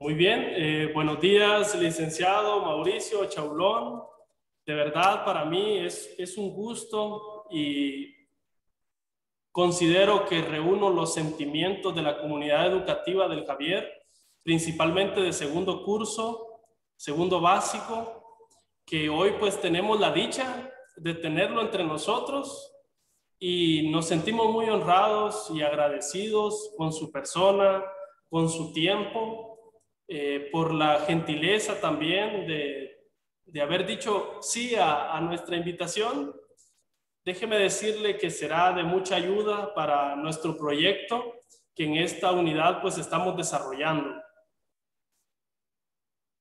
Muy bien, buenos días, licenciado Mauricio Chaulón. De verdad, para mí es un gusto y considero que reúno los sentimientos de la comunidad educativa del Javier, principalmente de segundo curso, segundo básico, que hoy pues tenemos la dicha de tenerlo entre nosotros y nos sentimos muy honrados y agradecidos con su persona, con su tiempo, por la gentileza también de haber dicho sí a nuestra invitación. Déjeme decirle que será de mucha ayuda para nuestro proyecto que en esta unidad pues estamos desarrollando.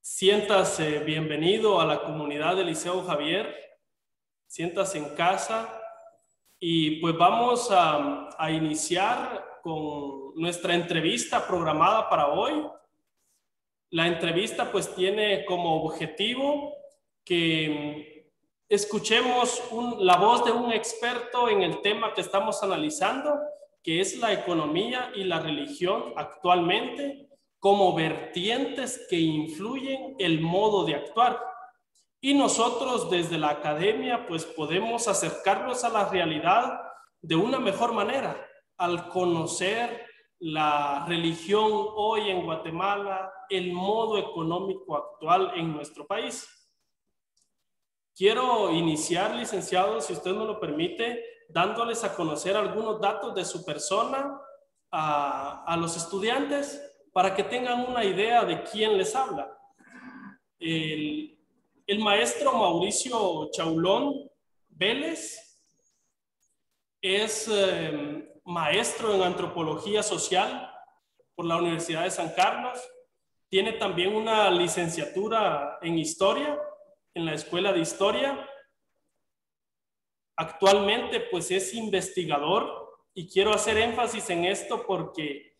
Siéntase bienvenido a la comunidad del Liceo Javier, siéntase en casa y pues vamos a iniciar con nuestra entrevista programada para hoy. La entrevista pues tiene como objetivo que escuchemos la voz de un experto en el tema que estamos analizando, que es la economía y la religión actualmente como vertientes que influyen el modo de actuar. Y nosotros desde la academia pues podemos acercarnos a la realidad de una mejor manera al conocer la religión hoy en Guatemala, el modo económico actual en nuestro país. Quiero iniciar, licenciado, si usted me lo permite, dándoles a conocer algunos datos de su persona a los estudiantes para que tengan una idea de quién les habla. El maestro Mauricio Chaulón Vélez es maestro en antropología social por la Universidad de San Carlos. Tiene también una licenciatura en historia en la Escuela de Historia. Actualmente pues es investigador y quiero hacer énfasis en esto porque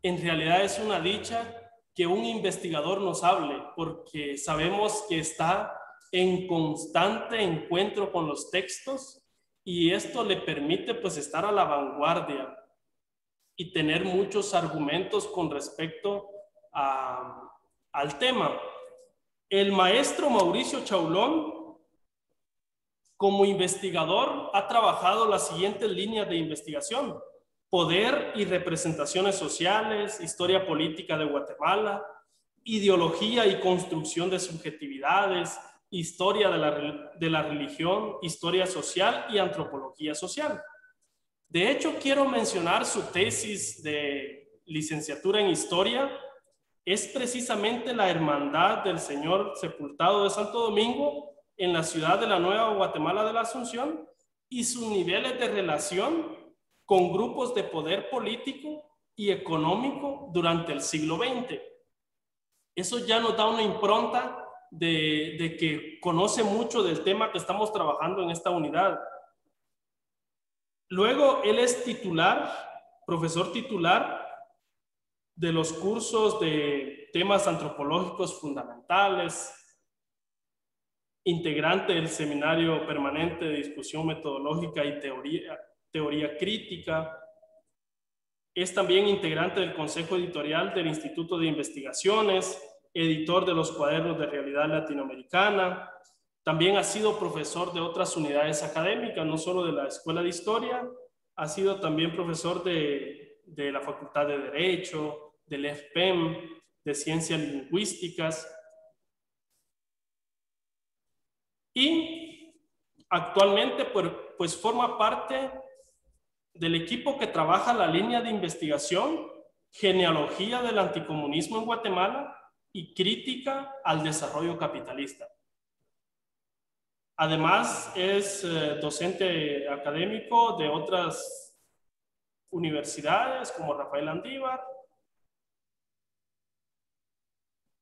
en realidad es una dicha que un investigador nos hable, porque sabemos que está en constante encuentro con los textos y esto le permite pues estar a la vanguardia y tener muchos argumentos con respecto al tema. El maestro Mauricio Chaulón, como investigador, ha trabajado las siguientes líneas de investigación: poder y representaciones sociales, historia política de Guatemala, ideología y construcción de subjetividades, historia de la religión, historia social y antropología social. De hecho, quiero mencionar su tesis de licenciatura en historia. Es precisamente la Hermandad del Señor Sepultado de Santo Domingo en la ciudad de la Nueva Guatemala de la Asunción y sus niveles de relación con grupos de poder político y económico durante el siglo XX. Eso ya nos da una impronta de que conoce mucho del tema que estamos trabajando en esta unidad. Luego, él es titular, profesor titular de los cursos de temas antropológicos fundamentales, integrante del Seminario Permanente de Discusión Metodológica y Teoría Crítica. Es también integrante del Consejo Editorial del Instituto de Investigaciones, editor de los Cuadernos de Realidad Latinoamericana. También ha sido profesor de otras unidades académicas, no solo de la Escuela de Historia, ha sido también profesor de la Facultad de Derecho, del FPEM, de Ciencias Lingüísticas. Y actualmente pues forma parte del equipo que trabaja la línea de investigación Genealogía del Anticomunismo en Guatemala y Crítica al Desarrollo Capitalista. Además, es docente académico de otras universidades como Rafael Andívar.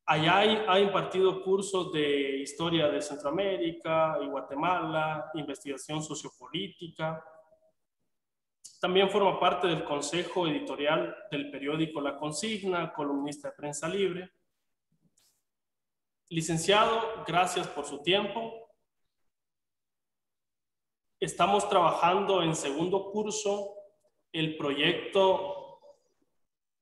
Allá ha impartido cursos de historia de Centroamérica y Guatemala, investigación sociopolítica. También forma parte del consejo editorial del periódico La Consigna, columnista de Prensa Libre. Licenciado, gracias por su tiempo. Estamos trabajando en segundo curso el proyecto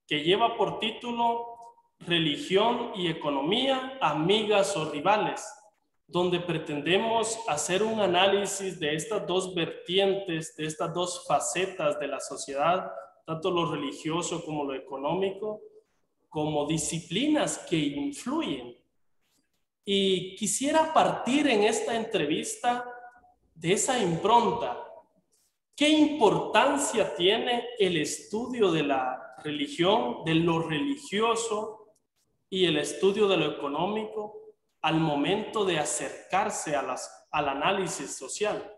que lleva por título religión y economía, amigas o rivales, donde pretendemos hacer un análisis de estas dos vertientes, de estas dos facetas de la sociedad, tanto lo religioso como lo económico, como disciplinas que influyen. Y quisiera partir en esta entrevista de esa impronta. ¿Qué importancia tiene el estudio de la religión, de lo religioso y el estudio de lo económico al momento de acercarse al análisis social?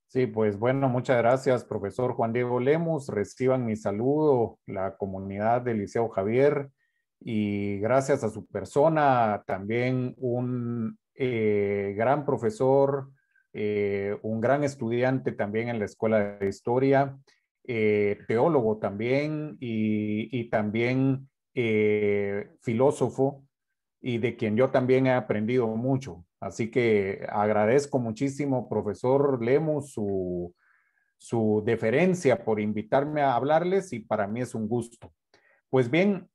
Sí, pues bueno, muchas gracias, profesor Juan Diego Lemus. Reciban mi saludo, la comunidad del Liceo Javier, y gracias a su persona, también un gran profesor, un gran estudiante también en la Escuela de Historia, teólogo también y también filósofo, y de quien yo también he aprendido mucho. Así que agradezco muchísimo, profesor Lemus, su deferencia por invitarme a hablarles, y para mí es un gusto. Pues bien,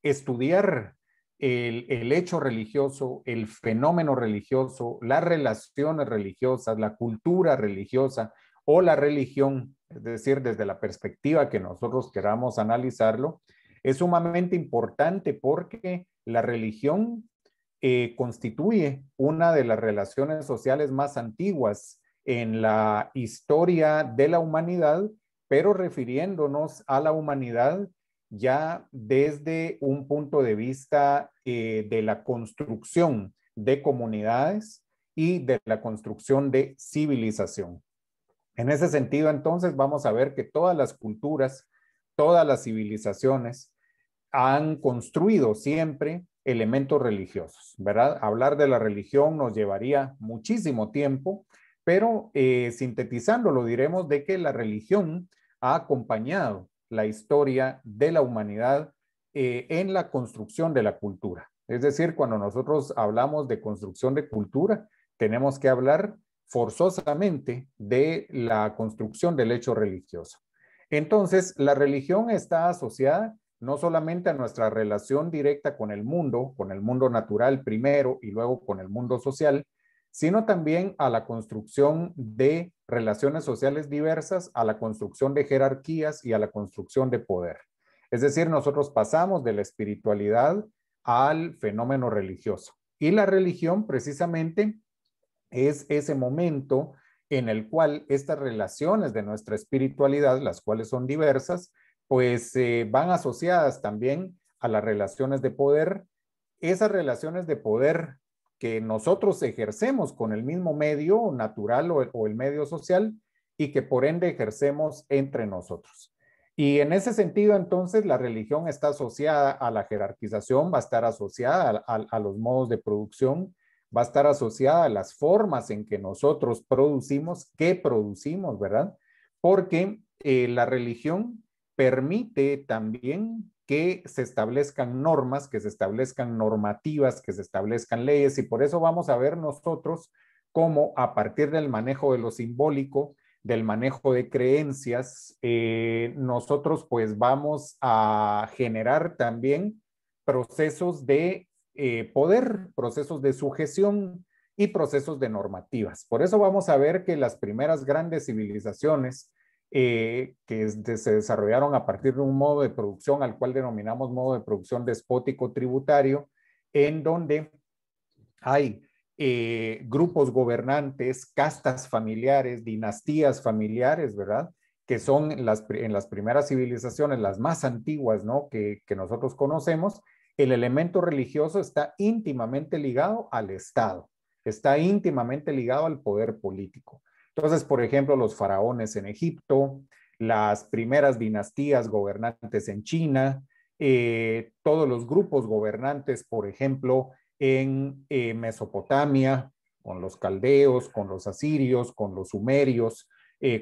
estudiar el hecho religioso, el fenómeno religioso, las relaciones religiosas, la cultura religiosa o la religión, es decir, desde la perspectiva que nosotros queramos analizarlo, es sumamente importante porque la religión constituye una de las relaciones sociales más antiguas en la historia de la humanidad, pero refiriéndonos a la humanidad ya desde un punto de vista de la construcción de comunidades y de la construcción de civilización. En ese sentido, entonces, vamos a ver que todas las culturas, todas las civilizaciones han construido siempre elementos religiosos, ¿verdad? Hablar de la religión nos llevaría muchísimo tiempo, pero sintetizándolo diremos de que la religión ha acompañado la historia de la humanidad en la construcción de la cultura. Es decir, cuando nosotros hablamos de construcción de cultura, tenemos que hablar forzosamente de la construcción del hecho religioso. Entonces, la religión está asociada no solamente a nuestra relación directa con el mundo natural primero y luego con el mundo social, sino también a la construcción de relaciones sociales diversas, a la construcción de jerarquías y a la construcción de poder. Es decir, nosotros pasamos de la espiritualidad al fenómeno religioso. Y la religión precisamente es ese momento en el cual estas relaciones de nuestra espiritualidad, las cuales son diversas, pues van asociadas también a las relaciones de poder, esas relaciones de poder que nosotros ejercemos con el mismo medio natural o el medio social, y que por ende ejercemos entre nosotros. Y en ese sentido, entonces, la religión está asociada a la jerarquización, va a estar asociada a los modos de producción, va a estar asociada a las formas en que nosotros producimos, qué producimos, ¿verdad? Porque la religión permite también que se establezcan normas, que se establezcan normativas, que se establezcan leyes, y por eso vamos a ver nosotros cómo a partir del manejo de lo simbólico, del manejo de creencias, nosotros pues vamos a generar también procesos de poder, procesos de sujeción y procesos de normativas. Por eso vamos a ver que las primeras grandes civilizaciones que se desarrollaron a partir de un modo de producción al cual denominamos modo de producción despótico tributario, en donde hay grupos gobernantes, castas familiares, dinastías familiares, ¿verdad? Que son en las primeras civilizaciones, las más antiguas, ¿no? Que nosotros conocemos. El elemento religioso está íntimamente ligado al Estado, está íntimamente ligado al poder político. Entonces, por ejemplo, los faraones en Egipto, las primeras dinastías gobernantes en China, todos los grupos gobernantes, por ejemplo, en Mesopotamia, con los caldeos, con los asirios, con los sumerios,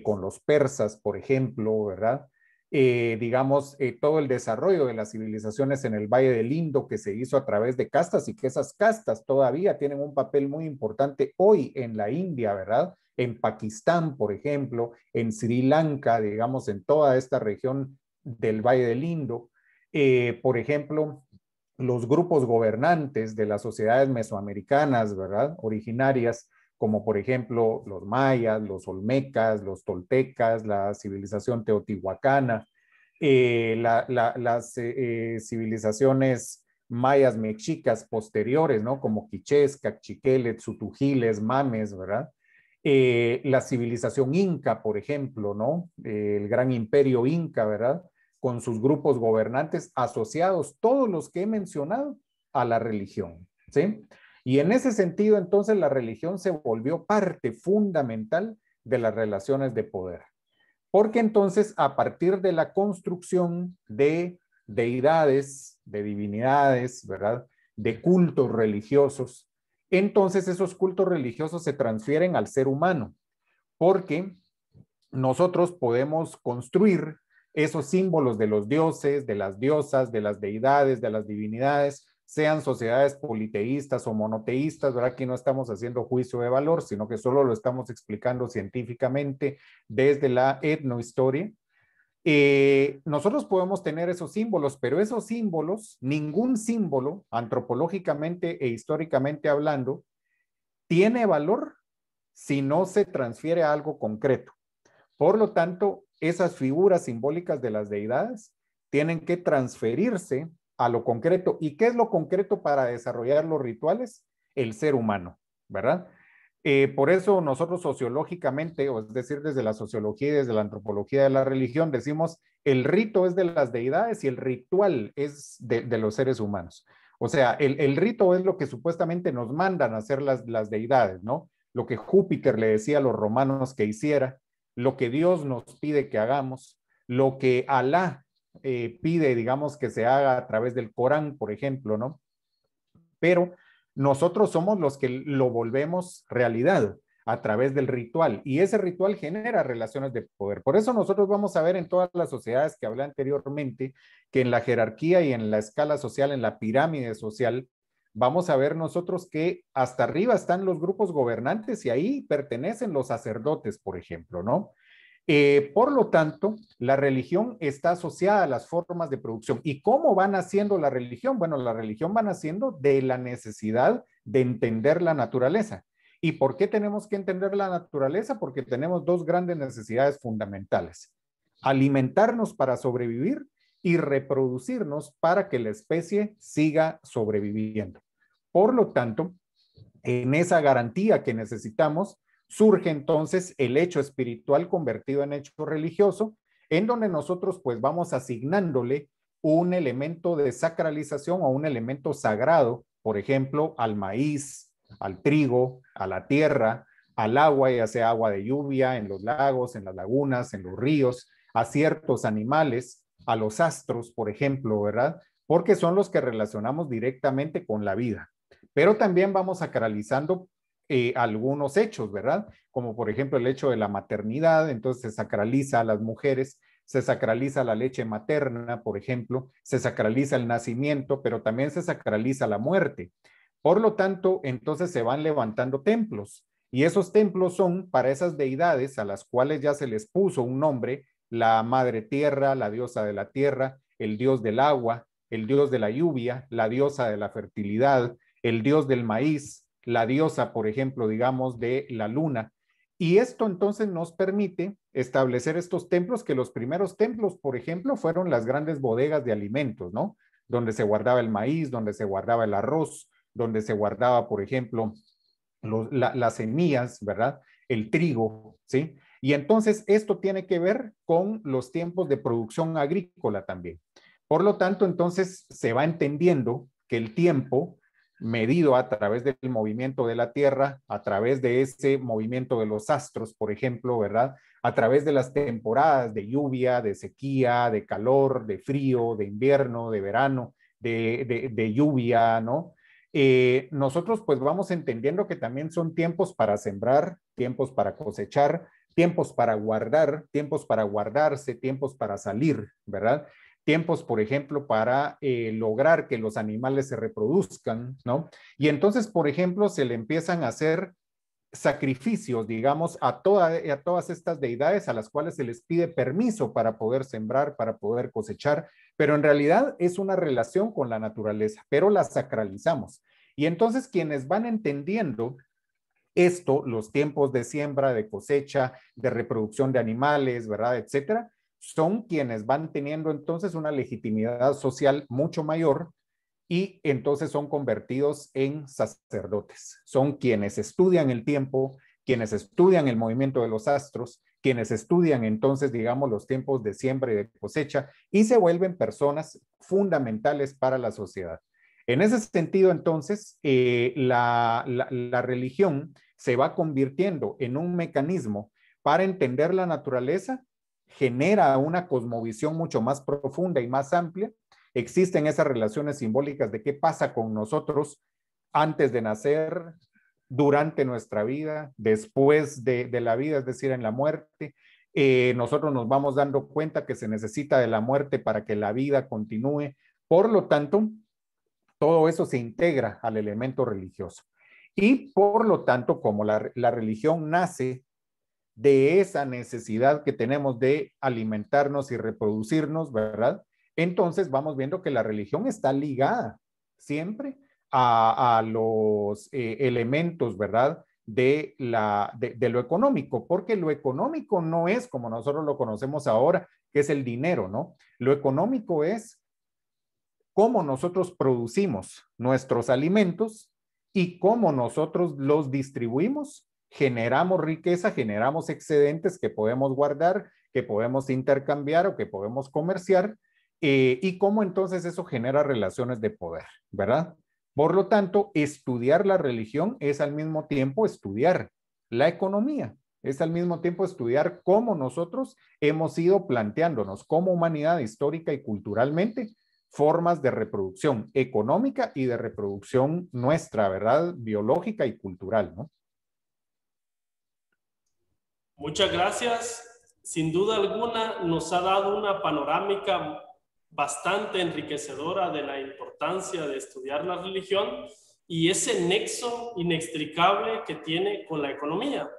con los persas, por ejemplo, ¿verdad? Digamos, todo el desarrollo de las civilizaciones en el Valle del Indo que se hizo a través de castas, y que esas castas todavía tienen un papel muy importante hoy en la India, ¿verdad? En Pakistán, por ejemplo, en Sri Lanka, digamos, en toda esta región del Valle del Indo. Por ejemplo, los grupos gobernantes de las sociedades mesoamericanas, ¿verdad? Originarias, como por ejemplo los mayas, los olmecas, los toltecas, la civilización teotihuacana, las civilizaciones mayas mexicas posteriores, ¿no? Como quichés, cachiqueles, tzutujiles, mames, ¿verdad? La civilización inca, por ejemplo, ¿no? El gran imperio inca, ¿verdad? Con sus grupos gobernantes asociados, todos los que he mencionado, a la religión, ¿sí? Y en ese sentido, entonces, la religión se volvió parte fundamental de las relaciones de poder. Porque entonces, a partir de la construcción de deidades, de divinidades, ¿verdad? De cultos religiosos, entonces esos cultos religiosos se transfieren al ser humano, porque nosotros podemos construir esos símbolos de los dioses, de las diosas, de las deidades, de las divinidades, sean sociedades politeístas o monoteístas, ¿verdad? Aquí no estamos haciendo juicio de valor, sino que solo lo estamos explicando científicamente desde la etnohistoria. Nosotros podemos tener esos símbolos, pero esos símbolos, ningún símbolo, antropológicamente e históricamente hablando, tiene valor si no se transfiere a algo concreto. Por lo tanto, esas figuras simbólicas de las deidades tienen que transferirse a lo concreto. ¿Y qué es lo concreto para desarrollar los rituales? El ser humano, ¿verdad? Por eso nosotros sociológicamente, o es decir, desde la sociología y desde la antropología de la religión, decimos el rito es de las deidades y el ritual es de los seres humanos. O sea, el rito es lo que supuestamente nos mandan a hacer las deidades, ¿no? Lo que Júpiter le decía a los romanos que hiciera, lo que Dios nos pide que hagamos, lo que Alá pide, digamos, que se haga a través del Corán, por ejemplo, ¿no? Pero nosotros somos los que lo volvemos realidad a través del ritual y ese ritual genera relaciones de poder. Por eso nosotros vamos a ver en todas las sociedades que hablé anteriormente que en la jerarquía y en la escala social, en la pirámide social, vamos a ver nosotros que hasta arriba están los grupos gobernantes y ahí pertenecen los sacerdotes, por ejemplo, ¿no? Por lo tanto, la religión está asociada a las formas de producción. ¿Y cómo va naciendo la religión? Bueno, la religión va naciendo de la necesidad de entender la naturaleza. ¿Y por qué tenemos que entender la naturaleza? Porque tenemos dos grandes necesidades fundamentales. Alimentarnos para sobrevivir y reproducirnos para que la especie siga sobreviviendo. Por lo tanto, en esa garantía que necesitamos, surge entonces el hecho espiritual convertido en hecho religioso, en donde nosotros pues vamos asignándole un elemento de sacralización o un elemento sagrado, por ejemplo, al maíz, al trigo, a la tierra, al agua, ya sea agua de lluvia, en los lagos, en las lagunas, en los ríos, a ciertos animales, a los astros, por ejemplo, ¿verdad? Porque son los que relacionamos directamente con la vida. Pero también vamos sacralizando algunos hechos, ¿verdad? Como por ejemplo el hecho de la maternidad, entonces se sacraliza a las mujeres, se sacraliza la leche materna, por ejemplo, se sacraliza el nacimiento, pero también se sacraliza la muerte. Por lo tanto, entonces se van levantando templos y esos templos son para esas deidades a las cuales ya se les puso un nombre, la madre tierra, la diosa de la tierra, el dios del agua, el dios de la lluvia, la diosa de la fertilidad, el dios del maíz, la diosa, por ejemplo, digamos, de la luna. Y esto entonces nos permite establecer estos templos, que los primeros templos, por ejemplo, fueron las grandes bodegas de alimentos, ¿no? Donde se guardaba el maíz, donde se guardaba el arroz, donde se guardaba, por ejemplo, las semillas, ¿verdad? El trigo, ¿sí? Y entonces esto tiene que ver con los tiempos de producción agrícola también. Por lo tanto, entonces se va entendiendo que el tiempo medido a través del movimiento de la Tierra, a través de ese movimiento de los astros, por ejemplo, ¿verdad? A través de las temporadas de lluvia, de sequía, de calor, de frío, de invierno, de verano, de lluvia, ¿no? Nosotros pues vamos entendiendo que también son tiempos para sembrar, tiempos para cosechar, tiempos para guardar, tiempos para guardarse, tiempos para salir, ¿verdad? Tiempos, por ejemplo, para lograr que los animales se reproduzcan, ¿no? Y entonces, por ejemplo, se le empiezan a hacer sacrificios, digamos, a todas estas deidades a las cuales se les pide permiso para poder sembrar, para poder cosechar, pero en realidad es una relación con la naturaleza, pero la sacralizamos. Y entonces quienes van entendiendo esto, los tiempos de siembra, de cosecha, de reproducción de animales, ¿verdad? Etcétera, son quienes van teniendo entonces una legitimidad social mucho mayor y entonces son convertidos en sacerdotes. Son quienes estudian el tiempo, quienes estudian el movimiento de los astros, quienes estudian entonces, digamos, los tiempos de siembra y de cosecha y se vuelven personas fundamentales para la sociedad. En ese sentido, entonces, la religión se va convirtiendo en un mecanismo para entender la naturaleza, genera una cosmovisión mucho más profunda y más amplia. Existen esas relaciones simbólicas de qué pasa con nosotros antes de nacer, durante nuestra vida, después de la vida, es decir, en la muerte. Nosotros nos vamos dando cuenta que se necesita de la muerte para que la vida continúe. Por lo tanto, todo eso se integra al elemento religioso. Y por lo tanto, como la religión nace de esa necesidad que tenemos de alimentarnos y reproducirnos, ¿verdad? Entonces vamos viendo que la religión está ligada siempre a los elementos, ¿verdad? De lo económico, porque lo económico no es como nosotros lo conocemos ahora, que es el dinero, ¿no? Lo económico es cómo nosotros producimos nuestros alimentos y cómo nosotros los distribuimos. Generamos riqueza, generamos excedentes que podemos guardar, que podemos intercambiar o que podemos comerciar, y cómo entonces eso genera relaciones de poder, ¿verdad? Por lo tanto, estudiar la religión es al mismo tiempo estudiar la economía, es al mismo tiempo estudiar cómo nosotros hemos ido planteándonos como humanidad histórica y culturalmente formas de reproducción económica y de reproducción nuestra, ¿verdad? Biológica y cultural, ¿no? Muchas gracias. Sin duda alguna nos ha dado una panorámica bastante enriquecedora de la importancia de estudiar la religión y ese nexo inextricable que tiene con la economía.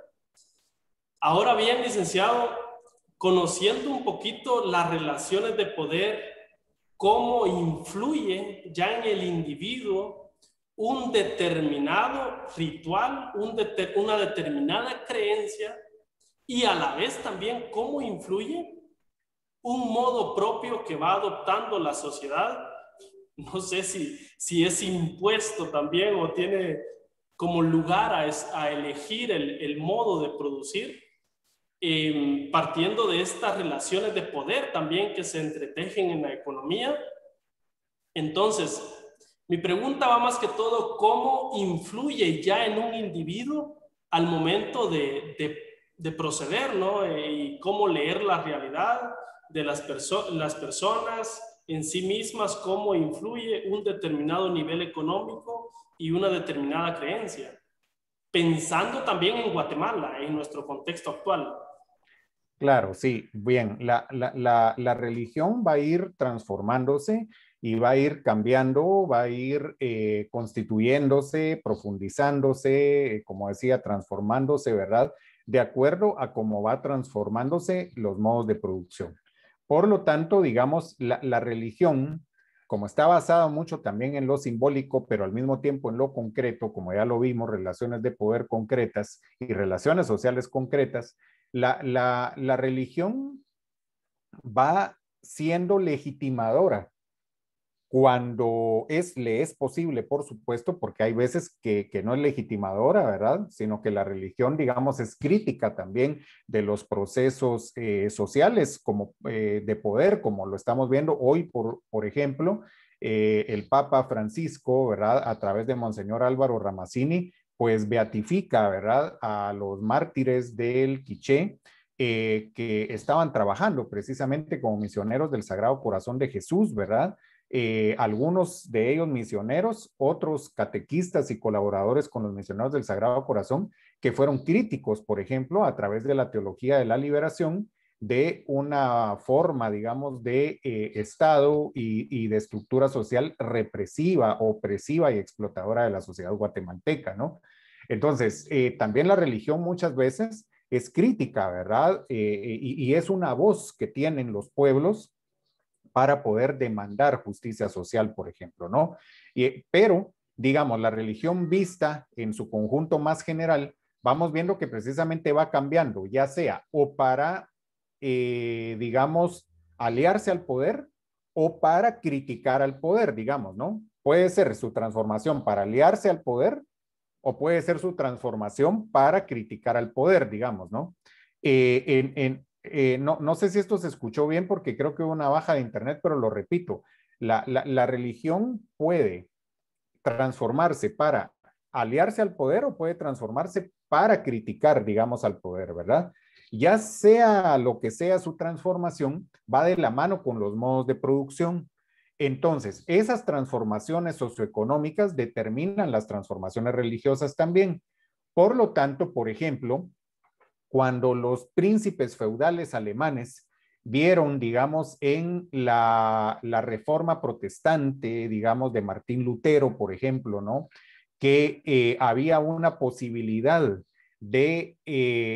Ahora bien, licenciado, conociendo un poquito las relaciones de poder, cómo influye ya en el individuo un determinado ritual, una determinada creencia, y a la vez también cómo influye un modo propio que va adoptando la sociedad. No sé si es impuesto también o tiene como lugar a elegir el modo de producir, partiendo de estas relaciones de poder también que se entretejen en la economía. Entonces, mi pregunta va más que todo, ¿cómo influye ya en un individuo al momento de proceder, ¿no? Y cómo leer la realidad de las personas en sí mismas, cómo influye un determinado nivel económico y una determinada creencia. Pensando también en Guatemala, en nuestro contexto actual. Claro, sí, bien. La religión va a ir transformándose y va a ir cambiando, va a ir constituyéndose, profundizándose, como decía, transformándose, ¿verdad? De acuerdo a cómo va transformándose los modos de producción. Por lo tanto, digamos, la religión, como está basada mucho también en lo simbólico, pero al mismo tiempo en lo concreto, como ya lo vimos, relaciones de poder concretas y relaciones sociales concretas, la religión va siendo legitimadora cuando le es posible, por supuesto, porque hay veces que no es legitimadora, ¿verdad? Sino que la religión, digamos, es crítica también de los procesos sociales como, de poder, como lo estamos viendo hoy, por ejemplo, el Papa Francisco, ¿verdad? A través de Monseñor Álvaro Ramazzini, pues beatifica, ¿verdad? A los mártires del Quiché, que estaban trabajando precisamente como misioneros del Sagrado Corazón de Jesús, ¿verdad? Algunos de ellos misioneros, otros catequistas y colaboradores con los misioneros del Sagrado Corazón, que fueron críticos, por ejemplo, a través de la teología de la liberación, de una forma, digamos, de Estado y de estructura social represiva, opresiva y explotadora de la sociedad guatemalteca, ¿no? Entonces, también la religión muchas veces es crítica, ¿verdad? Y es una voz que tienen los pueblos para poder demandar justicia social, por ejemplo, ¿no? Pero, digamos, la religión vista en su conjunto más general, vamos viendo que precisamente va cambiando, ya sea o para, digamos, aliarse al poder o para criticar al poder, digamos, ¿no? Puede ser su transformación para aliarse al poder o puede ser su transformación para criticar al poder, digamos, ¿no? No sé si esto se escuchó bien porque creo que hubo una baja de internet, pero lo repito, la religión puede transformarse para aliarse al poder o puede transformarse para criticar, digamos, al poder, ¿verdad? Ya sea lo que sea su transformación, va de la mano con los modos de producción. Entonces, esas transformaciones socioeconómicas determinan las transformaciones religiosas también. Por lo tanto, por ejemplo, cuando los príncipes feudales alemanes vieron, digamos, en la reforma protestante, digamos, de Martín Lutero, por ejemplo, ¿no? Que había una posibilidad de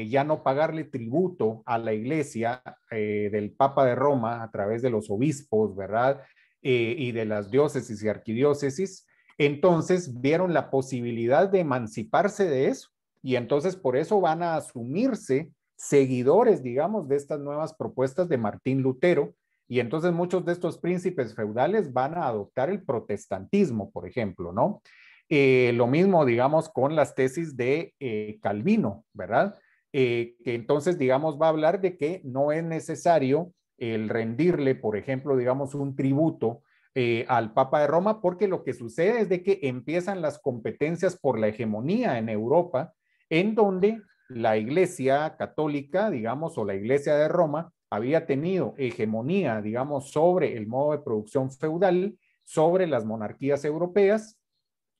ya no pagarle tributo a la iglesia del Papa de Roma a través de los obispos, ¿verdad? Y de las diócesis y arquidiócesis. Entonces vieron la posibilidad de emanciparse de eso y entonces por eso van a asumirse seguidores, digamos, de estas nuevas propuestas de Martín Lutero, y entonces muchos de estos príncipes feudales van a adoptar el protestantismo, por ejemplo, ¿no? Lo mismo, digamos, con las tesis de Calvino, ¿verdad? Que entonces, digamos, va a hablar de que no es necesario el rendirle, por ejemplo, digamos, un tributo al Papa de Roma, porque lo que sucede es de que empiezan las competencias por la hegemonía en Europa, en donde la Iglesia católica, digamos, o la Iglesia de Roma, había tenido hegemonía, digamos, sobre el modo de producción feudal, sobre las monarquías europeas,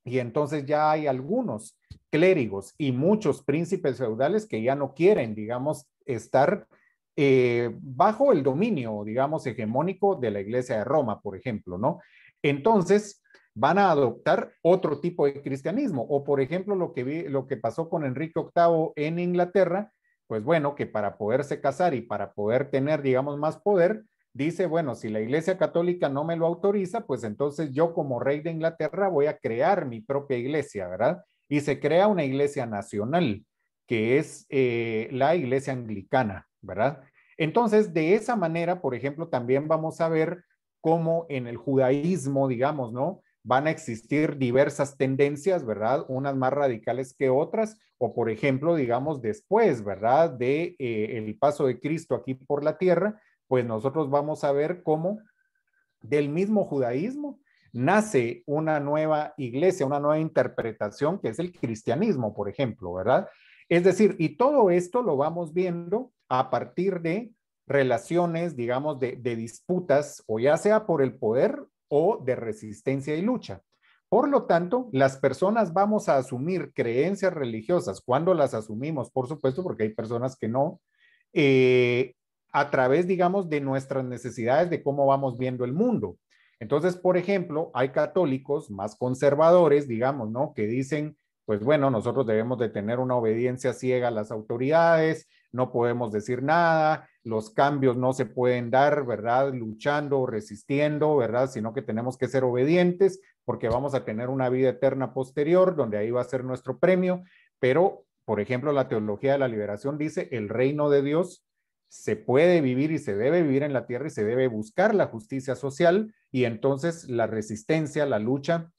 y entonces ya hay algunos clérigos y muchos príncipes feudales que ya no quieren, digamos, estar bajo el dominio, digamos, hegemónico de la Iglesia de Roma, por ejemplo, ¿no? Entonces, van a adoptar otro tipo de cristianismo. O, por ejemplo, lo que pasó con Enrique VIII en Inglaterra, pues bueno, que para poderse casar y para poder tener, digamos, más poder, dice, bueno, si la Iglesia Católica no me lo autoriza, pues entonces yo como rey de Inglaterra voy a crear mi propia iglesia, ¿verdad? Y se crea una iglesia nacional, que es la Iglesia Anglicana, ¿verdad? Entonces, de esa manera, por ejemplo, también vamos a ver cómo en el judaísmo, digamos, ¿no? Van a existir diversas tendencias, ¿verdad? Unas más radicales que otras, o por ejemplo, digamos, después, ¿verdad? De el paso de Cristo aquí por la tierra, pues nosotros vamos a ver cómo del mismo judaísmo nace una nueva iglesia, una nueva interpretación que es el cristianismo, por ejemplo, ¿verdad? Es decir, y todo esto lo vamos viendo a partir de relaciones, digamos, de disputas, o ya sea por el poder o de resistencia y lucha. Por lo tanto, las personas vamos a asumir creencias religiosas. Cuando las asumimos, por supuesto, porque hay personas que no, a través, digamos, de nuestras necesidades de cómo vamos viendo el mundo. Entonces, por ejemplo, hay católicos más conservadores, digamos, ¿no? Que dicen, pues bueno, nosotros debemos de tener una obediencia ciega a las autoridades, no podemos decir nada, los cambios no se pueden dar, ¿verdad? Luchando o resistiendo, ¿verdad? Sino que tenemos que ser obedientes porque vamos a tener una vida eterna posterior, donde ahí va a ser nuestro premio. Pero, por ejemplo, la teología de la liberación dice, el reino de Dios se puede vivir y se debe vivir en la tierra y se debe buscar la justicia social, y entonces la resistencia, la lucha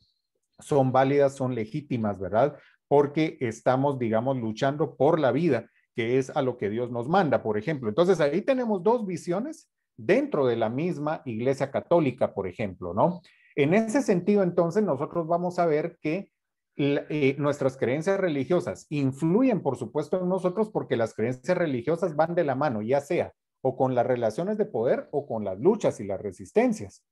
son válidas, son legítimas, ¿verdad? Porque estamos, digamos, luchando por la vida, que es a lo que Dios nos manda, por ejemplo. Entonces ahí tenemos dos visiones dentro de la misma Iglesia Católica, por ejemplo, ¿no? En ese sentido, entonces, nosotros vamos a ver que nuestras creencias religiosas influyen, por supuesto, en nosotros porque las creencias religiosas van de la mano, ya sea o con las relaciones de poder o con las luchas y las resistencias.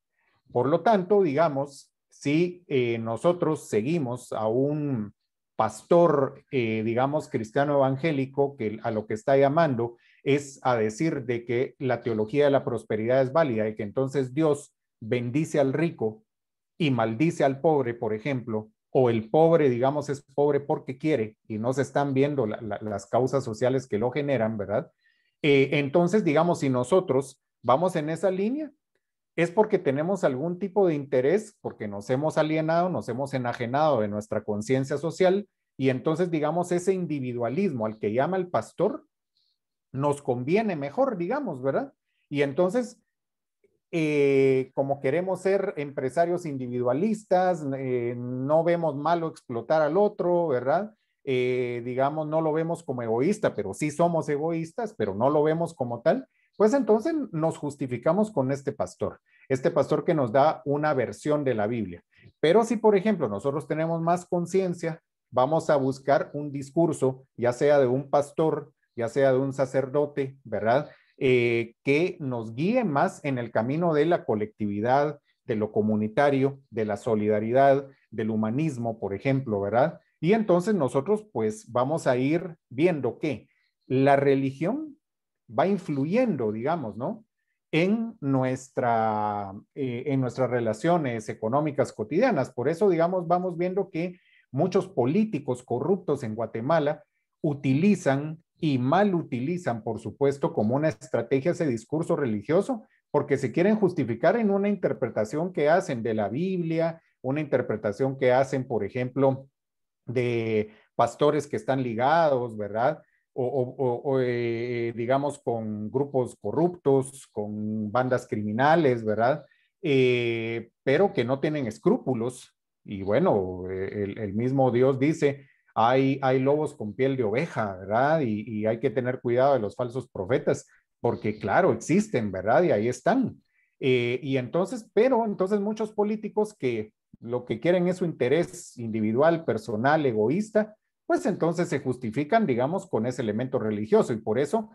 Por lo tanto, digamos, si nosotros seguimos a un pastor, digamos, cristiano evangélico, que a lo que está llamando es a decir de que la teología de la prosperidad es válida y que entonces Dios bendice al rico y maldice al pobre, por ejemplo, o el pobre, digamos, es pobre porque quiere y no se están viendo las causas sociales que lo generan, ¿verdad? Entonces, digamos, si nosotros vamos en esa línea, es porque tenemos algún tipo de interés, porque nos hemos alienado, nos hemos enajenado de nuestra conciencia social, y entonces, digamos, ese individualismo al que llama el pastor nos conviene mejor, digamos, ¿verdad? Y entonces, como queremos ser empresarios individualistas, no vemos malo explotar al otro, ¿verdad? Digamos, no lo vemos como egoísta, pero sí somos egoístas, pero no lo vemos como tal, pues entonces nos justificamos con este pastor que nos da una versión de la Biblia. Pero si, por ejemplo, nosotros tenemos más conciencia, vamos a buscar un discurso, ya sea de un pastor, ya sea de un sacerdote, ¿verdad? Que nos guíe más en el camino de la colectividad, de lo comunitario, de la solidaridad, del humanismo, por ejemplo, ¿verdad? Y entonces nosotros pues vamos a ir viendo que la religión va influyendo, digamos, ¿no? En nuestras relaciones económicas cotidianas. Por eso, digamos, vamos viendo que muchos políticos corruptos en Guatemala utilizan y mal utilizan, por supuesto, como una estrategia ese discurso religioso, porque se quieren justificar en una interpretación que hacen de la Biblia, una interpretación que hacen, por ejemplo, de pastores que están ligados, ¿verdad? Digamos, con grupos corruptos, con bandas criminales, ¿verdad? Pero que no tienen escrúpulos. Y bueno, el mismo Dios dice, hay lobos con piel de oveja, ¿verdad? Y hay que tener cuidado de los falsos profetas, porque claro, existen, ¿verdad? Y ahí están. Y entonces, pero entonces muchos políticos que lo que quieren es su interés individual, personal, egoísta, pues entonces se justifican, digamos, con ese elemento religioso. Y por eso,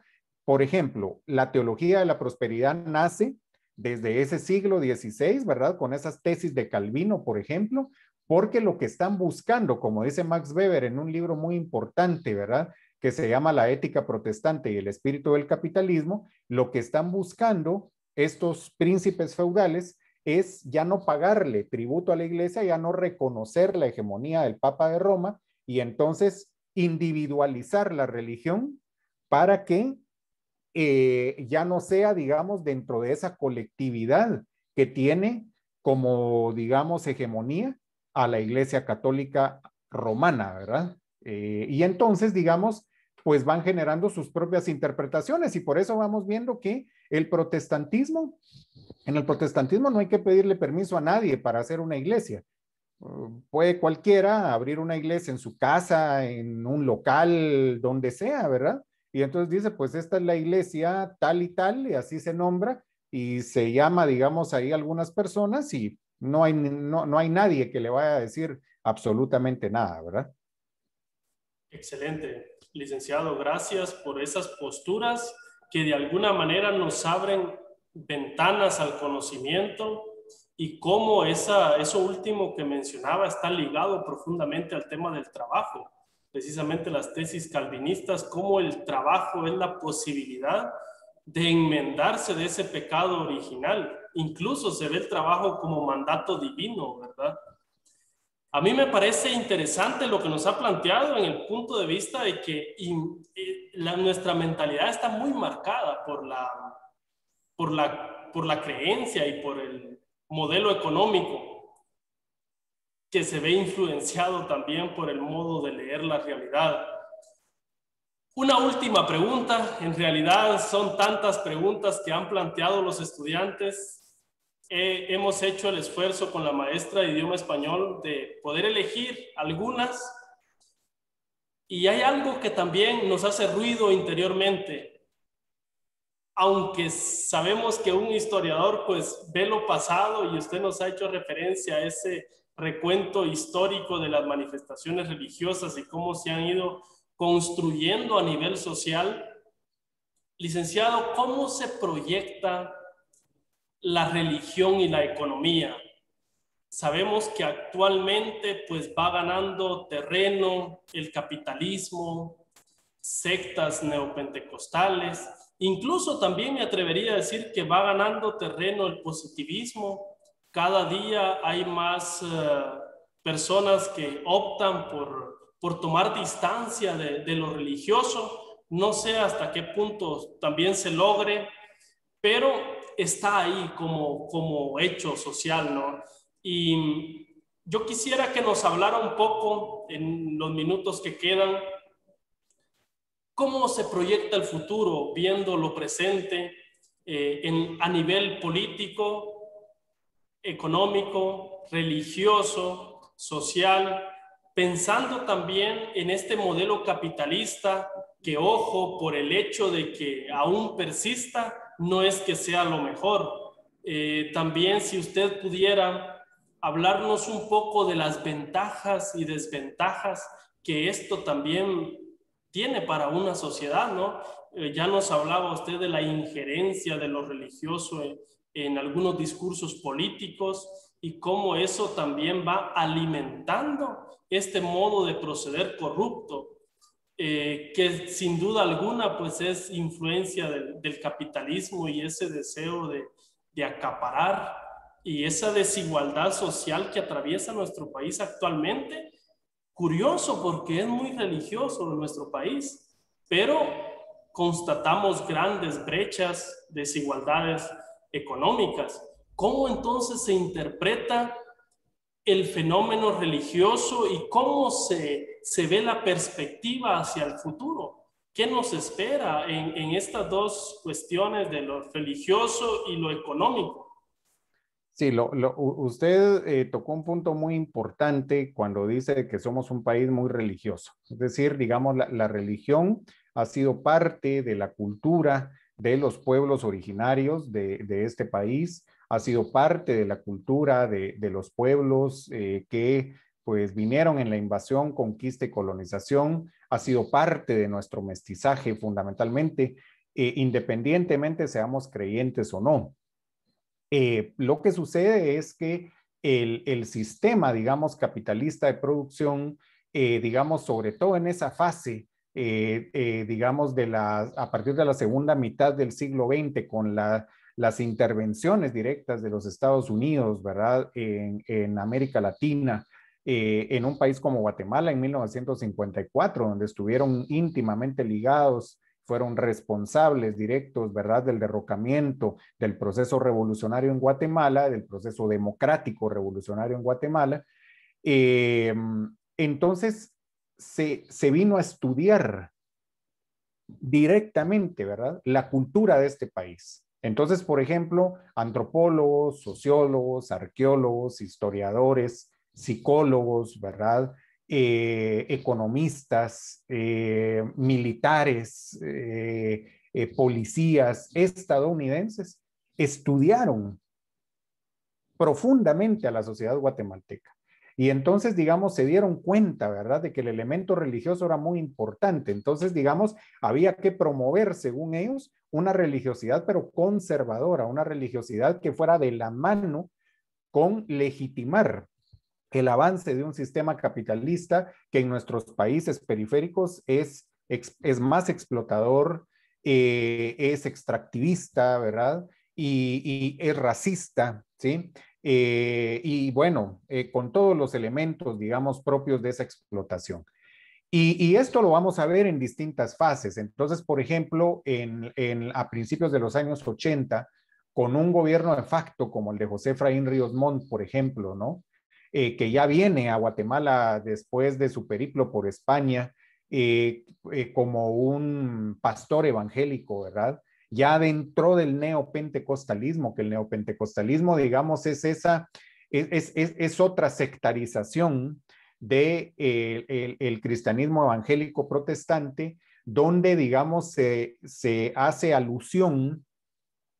por ejemplo, la teología de la prosperidad nace desde ese siglo XVI, ¿verdad? Con esas tesis de Calvino, por ejemplo, porque lo que están buscando, como dice Max Weber en un libro muy importante, ¿verdad? Que se llama La ética protestante y el espíritu del capitalismo, lo que están buscando estos príncipes feudales es ya no pagarle tributo a la iglesia, ya no reconocer la hegemonía del Papa de Roma y entonces individualizar la religión para que ya no sea, digamos, dentro de esa colectividad que tiene como, digamos, hegemonía a la Iglesia Católica Romana, ¿verdad? Y entonces, digamos, pues van generando sus propias interpretaciones y por eso vamos viendo que el protestantismo, en el protestantismo no hay que pedirle permiso a nadie para hacer una iglesia. Puede cualquiera abrir una iglesia en su casa, en un local, donde sea, ¿verdad? Y entonces dice, pues esta es la iglesia tal, y así se nombra, y se llama, digamos, ahí algunas personas, y no hay nadie que le vaya a decir absolutamente nada, ¿verdad? Excelente, licenciado, gracias por esas posturas que de alguna manera nos abren ventanas al conocimiento y cómo eso último que mencionaba está ligado profundamente al tema del trabajo. Precisamente las tesis calvinistas, cómo el trabajo es la posibilidad de enmendarse de ese pecado original. Incluso se ve el trabajo como mandato divino, ¿verdad? A mí me parece interesante lo que nos ha planteado en el punto de vista de que nuestra mentalidad está muy marcada por la creencia y por el modelo económico que se ve influenciado también por el modo de leer la realidad. Una última pregunta, en realidad son tantas preguntas que han planteado los estudiantes. Hemos hecho el esfuerzo con la maestra de idioma español de poder elegir algunas y hay algo que también nos hace ruido interiormente. Aunque sabemos que un historiador pues ve lo pasado y usted nos ha hecho referencia a ese recuento histórico de las manifestaciones religiosas y cómo se han ido construyendo a nivel social. Licenciado, ¿cómo se proyecta la religión y la economía? Sabemos que actualmente pues va ganando terreno el capitalismo, sectas neopentecostales, incluso también me atrevería a decir que va ganando terreno el positivismo. Cada día hay más personas que optan por tomar distancia de lo religioso. No sé hasta qué punto también se logre, pero está ahí como hecho social, ¿no? Y yo quisiera que nos hablara un poco en los minutos que quedan, cómo se proyecta el futuro viendo lo presente a nivel político, económico, religioso, social, pensando también en este modelo capitalista que, ojo, por el hecho de que aún persista, no es que sea lo mejor. También si usted pudiera hablarnos un poco de las ventajas y desventajas que esto también tiene para una sociedad, ¿no? Ya nos hablaba usted de la injerencia de lo religioso en algunos discursos políticos y cómo eso también va alimentando este modo de proceder corrupto, que sin duda alguna pues es influencia del capitalismo y ese deseo de acaparar y esa desigualdad social que atraviesa nuestro país actualmente. Curioso porque es muy religioso en nuestro país, pero constatamos grandes brechas, desigualdades económicas. ¿Cómo entonces se interpreta el fenómeno religioso y cómo se ve la perspectiva hacia el futuro? ¿Qué nos espera en estas dos cuestiones de lo religioso y lo económico? Sí, usted tocó un punto muy importante cuando dice que somos un país muy religioso. Es decir, digamos, la religión ha sido parte de la cultura de los pueblos originarios de este país, ha sido parte de la cultura de los pueblos que pues vinieron en la invasión, conquista y colonización, ha sido parte de nuestro mestizaje fundamentalmente, independientemente seamos creyentes o no. Lo que sucede es que el sistema, digamos, capitalista de producción, digamos, sobre todo en esa fase, digamos, a partir de la segunda mitad del siglo XX, con las intervenciones directas de los Estados Unidos, ¿verdad? En América Latina, en un país como Guatemala en 1954, donde estuvieron íntimamente ligados, fueron responsables directos, ¿verdad?, del derrocamiento del proceso revolucionario en Guatemala, del proceso democrático revolucionario en Guatemala. Entonces, se vino a estudiar directamente, ¿verdad?, la cultura de este país. Entonces, por ejemplo, antropólogos, sociólogos, arqueólogos, historiadores, psicólogos, ¿verdad?, economistas, militares, policías estadounidenses estudiaron profundamente a la sociedad guatemalteca. Y entonces, digamos, se dieron cuenta, ¿verdad?, de que el elemento religioso era muy importante. Entonces, digamos, había que promover, según ellos, una religiosidad, pero conservadora, una religiosidad que fuera de la mano con legitimar el avance de un sistema capitalista que en nuestros países periféricos es más explotador, es extractivista, ¿verdad? Y es racista, ¿sí? Y bueno, con todos los elementos, digamos, propios de esa explotación. Y esto lo vamos a ver en distintas fases. Entonces, por ejemplo, a principios de los años 80, con un gobierno de facto como el de José Efraín Ríos Montt, por ejemplo, ¿no? Que ya viene a Guatemala después de su periplo por España, como un pastor evangélico, ¿verdad? Ya dentro del neopentecostalismo, que el neopentecostalismo, digamos, es otra sectarización de el cristianismo evangélico protestante, donde, digamos, se hace alusión,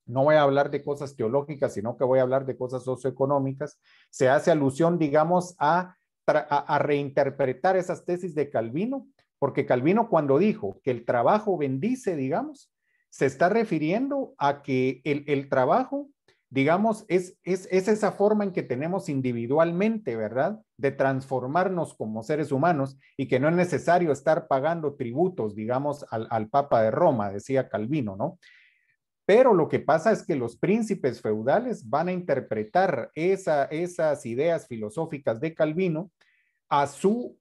no voy a hablar de cosas teológicas, sino que voy a hablar de cosas socioeconómicas, se hace alusión, digamos, a reinterpretar esas tesis de Calvino, porque Calvino cuando dijo que el trabajo bendice, digamos, se está refiriendo a que el trabajo, digamos, es esa forma en que tenemos individualmente, ¿verdad?, de transformarnos como seres humanos y que no es necesario estar pagando tributos, digamos, al Papa de Roma, decía Calvino, ¿no? Pero lo que pasa es que los príncipes feudales van a interpretar esas ideas filosóficas de Calvino a su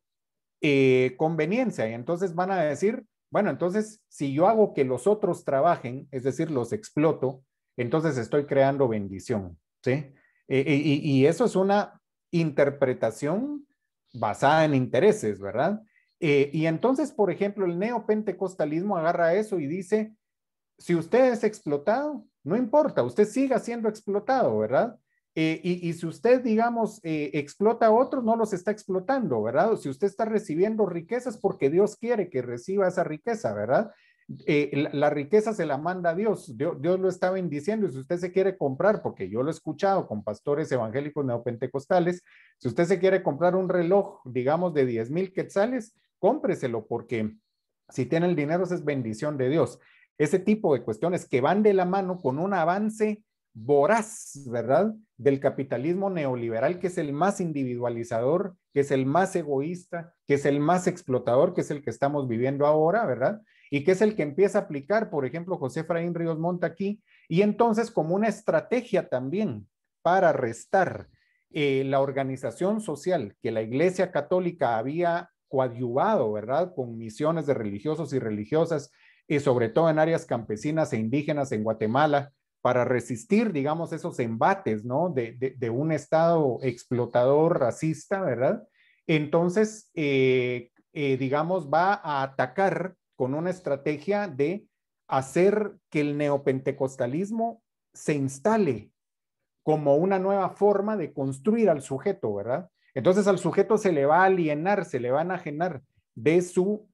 conveniencia. Y entonces van a decir, bueno, entonces si yo hago que los otros trabajen, es decir, los exploto, entonces estoy creando bendición, ¿sí? Y eso es una interpretación basada en intereses, ¿verdad? Y entonces, por ejemplo, el neopentecostalismo agarra eso y dice, si usted es explotado, no importa, usted siga siendo explotado, ¿verdad? Y si usted, digamos, explota a otros, no los está explotando, ¿verdad? O si usted está recibiendo riquezas porque Dios quiere que reciba esa riqueza, ¿verdad? La riqueza se la manda a Dios. Dios lo está bendiciendo y si usted se quiere comprar, porque yo lo he escuchado con pastores evangélicos neopentecostales, si usted se quiere comprar un reloj, digamos, de 10,000 quetzales, cómpreselo porque si tiene el dinero, es bendición de Dios. Ese tipo de cuestiones que van de la mano con un avance voraz, ¿verdad? Del capitalismo neoliberal, que es el más individualizador, que es el más egoísta, que es el más explotador, que es el que estamos viviendo ahora, ¿verdad? Y que es el que empieza a aplicar, por ejemplo, José Efraín Ríos Montt aquí, y entonces como una estrategia también para restar la organización social que la Iglesia Católica había coadyuvado, ¿verdad? Con misiones de religiosos y religiosas, y sobre todo en áreas campesinas e indígenas en Guatemala, para resistir, digamos, esos embates, ¿no? De un Estado explotador, racista, ¿verdad? Entonces, digamos, va a atacar con una estrategia de hacer que el neopentecostalismo se instale como una nueva forma de construir al sujeto, ¿verdad? Entonces al sujeto se le va a alienar, se le va a enajenar de su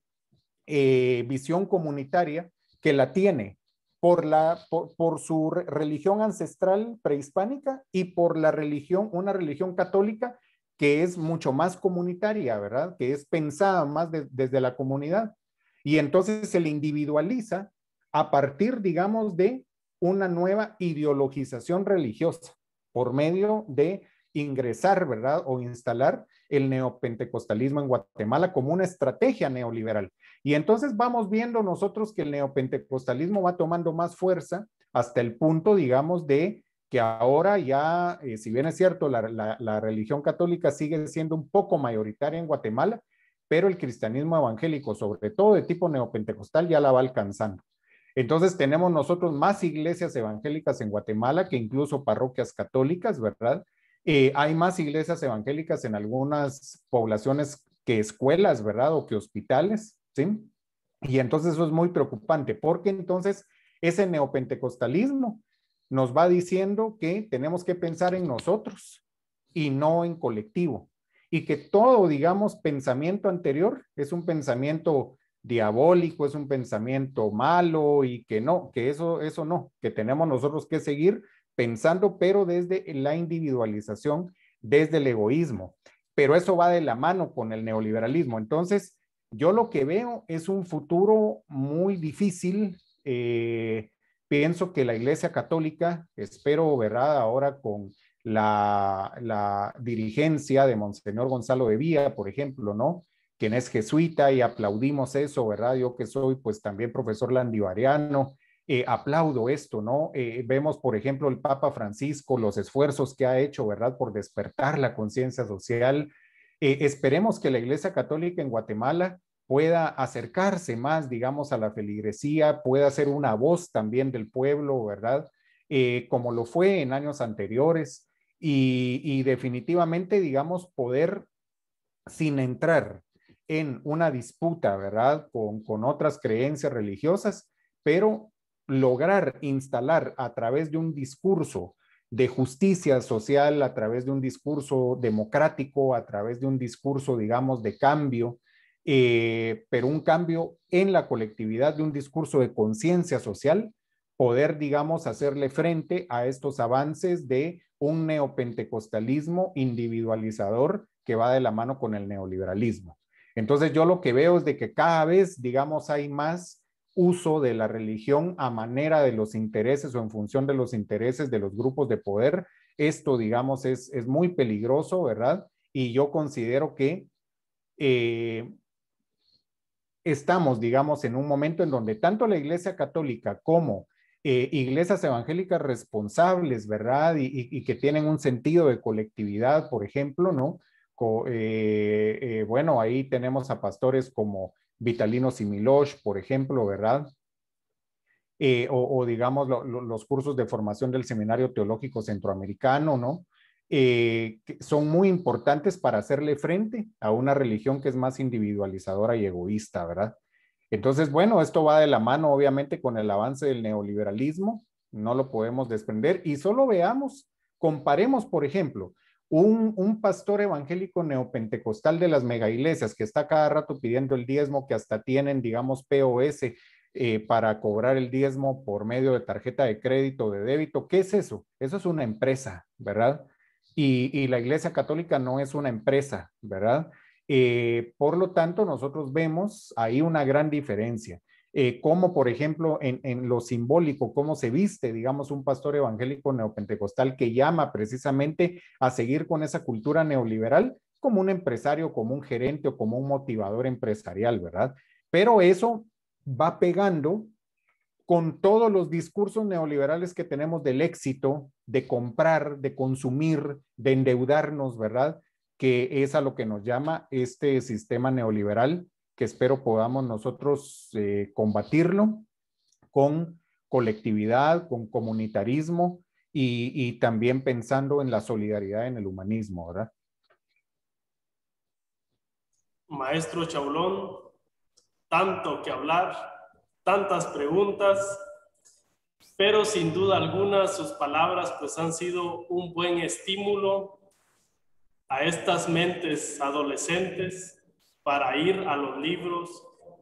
visión comunitaria que la tiene por su religión ancestral prehispánica y por la religión, una religión católica que es mucho más comunitaria, ¿verdad? Que es pensada más desde la comunidad. Y entonces se le individualiza a partir, digamos, de una nueva ideologización religiosa por medio de ingresar, ¿verdad? O instalar el neopentecostalismo en Guatemala como una estrategia neoliberal. Y entonces vamos viendo nosotros que el neopentecostalismo va tomando más fuerza hasta el punto, digamos, de que ahora ya, si bien es cierto, la religión católica sigue siendo un poco mayoritaria en Guatemala, pero el cristianismo evangélico, sobre todo de tipo neopentecostal, ya la va alcanzando. Entonces tenemos nosotros más iglesias evangélicas en Guatemala que incluso parroquias católicas, ¿verdad? Hay más iglesias evangélicas en algunas poblaciones que escuelas, ¿verdad? O que hospitales, ¿sí? Y entonces eso es muy preocupante porque entonces ese neopentecostalismo nos va diciendo que tenemos que pensar en nosotros y no en colectivo. Y que todo, digamos, pensamiento anterior es un pensamiento diabólico, es un pensamiento malo y que no, que eso no, que tenemos nosotros que seguir pensando, pero desde la individualización, desde el egoísmo. Pero eso va de la mano con el neoliberalismo. Entonces, yo lo que veo es un futuro muy difícil. Pienso que la Iglesia Católica, espero, ¿verdad? Ahora con la dirigencia de Monseñor Gonzalo de Vía, por ejemplo, ¿no? Quien es jesuita y aplaudimos eso, ¿verdad? Yo que soy pues también profesor landivariano, aplaudo esto, ¿no? Vemos, por ejemplo, el Papa Francisco, los esfuerzos que ha hecho, ¿verdad? Por despertar la conciencia social. Esperemos que la Iglesia Católica en Guatemala pueda acercarse más, digamos, a la feligresía, pueda ser una voz también del pueblo, ¿verdad? Como lo fue en años anteriores y definitivamente, digamos, poder, sin entrar en una disputa, ¿verdad? Con otras creencias religiosas, pero lograr instalar a través de un discurso de justicia social, a través de un discurso democrático, a través de un discurso, digamos, de cambio, pero un cambio en la colectividad, de un discurso de conciencia social, poder, digamos, hacerle frente a estos avances de un neopentecostalismo individualizador que va de la mano con el neoliberalismo. Entonces yo lo que veo es de que cada vez, digamos, hay más uso de la religión a manera de los intereses o en función de los intereses de los grupos de poder. Esto, digamos, es muy peligroso, ¿verdad? Y yo considero que estamos, digamos, en un momento en donde tanto la Iglesia Católica como iglesias evangélicas responsables, ¿verdad? Y que tienen un sentido de colectividad, por ejemplo, ¿no? Bueno, ahí tenemos a pastores como Vitalino Similosh, por ejemplo, ¿verdad? o digamos los cursos de formación del Seminario Teológico Centroamericano, ¿no? Que son muy importantes para hacerle frente a una religión que es más individualizadora y egoísta, ¿verdad? Entonces, bueno, esto va de la mano, obviamente, con el avance del neoliberalismo, no lo podemos desprender, y solo veamos, comparemos, por ejemplo, un pastor evangélico neopentecostal de las megaiglesias que está cada rato pidiendo el diezmo, que hasta tienen, digamos, POS para cobrar el diezmo por medio de tarjeta de crédito o de débito. ¿Qué es eso? Eso es una empresa, ¿verdad? Y la Iglesia Católica no es una empresa, ¿verdad? Por lo tanto, nosotros vemos ahí una gran diferencia. Como por ejemplo en lo simbólico, cómo se viste, digamos, un pastor evangélico neopentecostal que llama precisamente a seguir con esa cultura neoliberal como un empresario, como un gerente o como un motivador empresarial, ¿verdad? Pero eso va pegando con todos los discursos neoliberales que tenemos del éxito, de comprar, de consumir, de endeudarnos, ¿verdad? Que es a lo que nos llama este sistema neoliberal, que espero podamos nosotros combatirlo con colectividad, con comunitarismo y también pensando en la solidaridad, en el humanismo, ¿verdad? Maestro Chaulón, tanto que hablar, tantas preguntas, pero sin duda alguna sus palabras pues han sido un buen estímulo a estas mentes adolescentes para ir a los libros,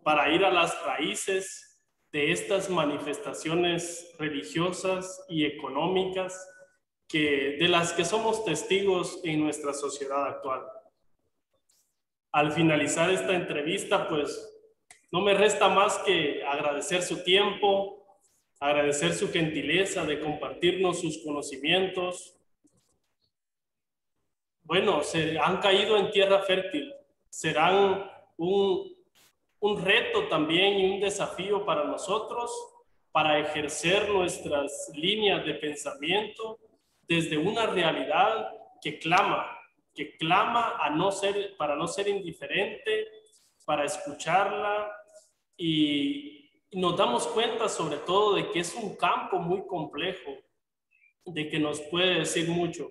para ir a las raíces de estas manifestaciones religiosas y económicas de las que somos testigos en nuestra sociedad actual. Al finalizar esta entrevista, pues no me resta más que agradecer su tiempo, agradecer su gentileza de compartirnos sus conocimientos. Bueno, se han caído en tierra fértil, serán un reto también y un desafío para nosotros para ejercer nuestras líneas de pensamiento desde una realidad que clama a no ser, para no ser indiferente, para escucharla, y nos damos cuenta sobre todo de que es un campo muy complejo, de que nos puede decir mucho.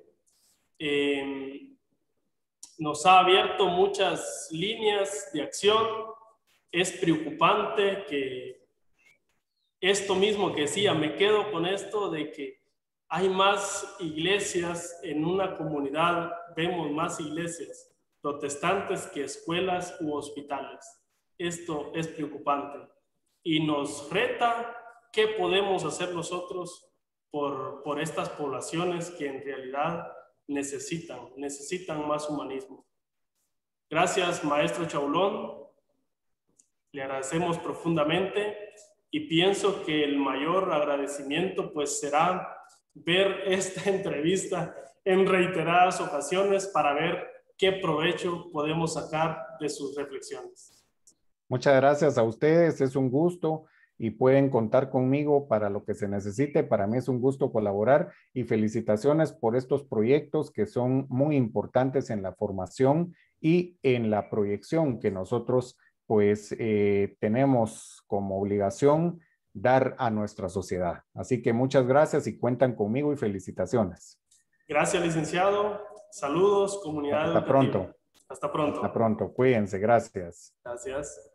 Nos ha abierto muchas líneas de acción. Es preocupante que esto mismo que decía, me quedo con esto de que hay más iglesias en una comunidad, vemos más iglesias protestantes que escuelas u hospitales. Esto es preocupante y nos reta qué podemos hacer nosotros por estas poblaciones que en realidad necesitan más humanismo. Gracias, maestro Chaulón. Le agradecemos profundamente y pienso que el mayor agradecimiento pues será ver esta entrevista en reiteradas ocasiones para ver qué provecho podemos sacar de sus reflexiones. Muchas gracias a ustedes, es un gusto y pueden contar conmigo para lo que se necesite. Para mí es un gusto colaborar y felicitaciones por estos proyectos que son muy importantes en la formación y en la proyección que nosotros pues tenemos como obligación dar a nuestra sociedad. Así que muchas gracias y cuentan conmigo y felicitaciones. Gracias, licenciado. Saludos, comunidad Hasta educativa. pronto. Hasta pronto. Hasta pronto. Cuídense. Gracias. Gracias.